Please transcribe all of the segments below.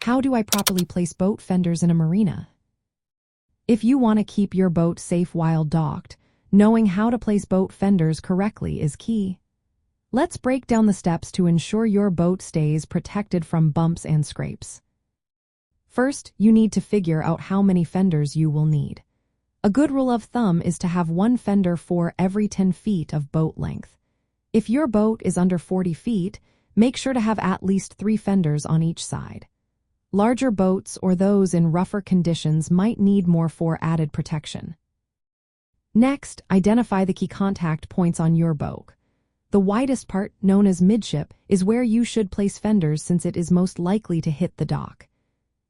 How do I properly place boat fenders in a marina? If you want to keep your boat safe while docked, knowing how to place boat fenders correctly is key. Let's break down the steps to ensure your boat stays protected from bumps and scrapes. First, you need to figure out how many fenders you will need. A good rule of thumb is to have one fender for every 10 feet of boat length. If your boat is under 40 feet, make sure to have at least 3 fenders on each side. Larger boats or those in rougher conditions might need more for added protection. Next, identify the key contact points on your boat. The widest part, known as midship, is where you should place fenders since it is most likely to hit the dock.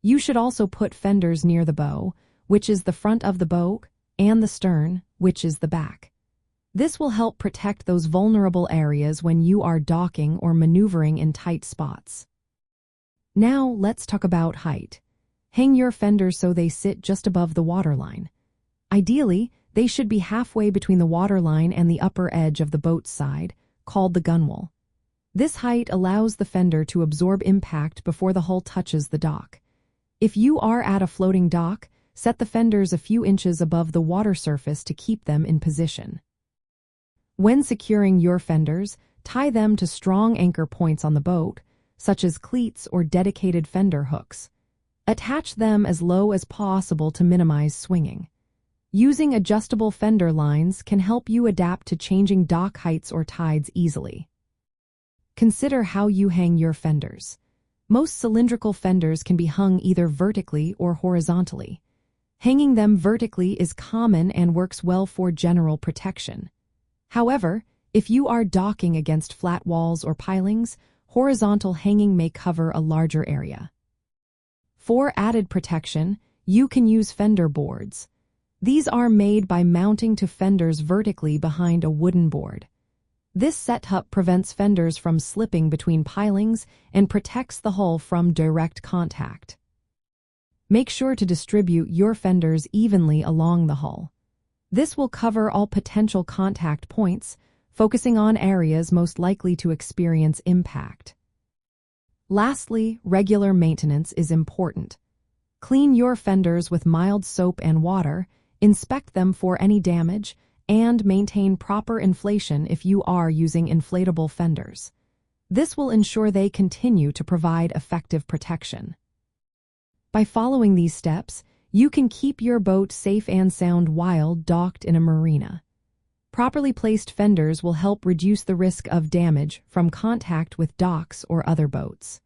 You should also put fenders near the bow, which is the front of the boat, and the stern, which is the back. This will help protect those vulnerable areas when you are docking or maneuvering in tight spots. Now, let's talk about height. Hang your fenders so they sit just above the waterline. Ideally, they should be halfway between the waterline and the upper edge of the boat's side, called the gunwale. This height allows the fender to absorb impact before the hull touches the dock. If you are at a floating dock, set the fenders a few inches above the water surface to keep them in position. When securing your fenders, tie them to strong anchor points on the boat, such as cleats or dedicated fender hooks. Attach them as low as possible to minimize swinging. Using adjustable fender lines can help you adapt to changing dock heights or tides easily. Consider how you hang your fenders. Most cylindrical fenders can be hung either vertically or horizontally. Hanging them vertically is common and works well for general protection. However, if you are docking against flat walls or pilings, horizontal hanging may cover a larger area. For added protection, you can use fender boards. These are made by mounting to fenders vertically behind a wooden board. This setup prevents fenders from slipping between pilings and protects the hull from direct contact. Make sure to distribute your fenders evenly along the hull. This will cover all potential contact points, focusing on areas most likely to experience impact. Lastly, regular maintenance is important. Clean your fenders with mild soap and water, inspect them for any damage, and maintain proper inflation if you are using inflatable fenders. This will ensure they continue to provide effective protection. By following these steps, you can keep your boat safe and sound while docked in a marina. Properly placed fenders will help reduce the risk of damage from contact with docks or other boats.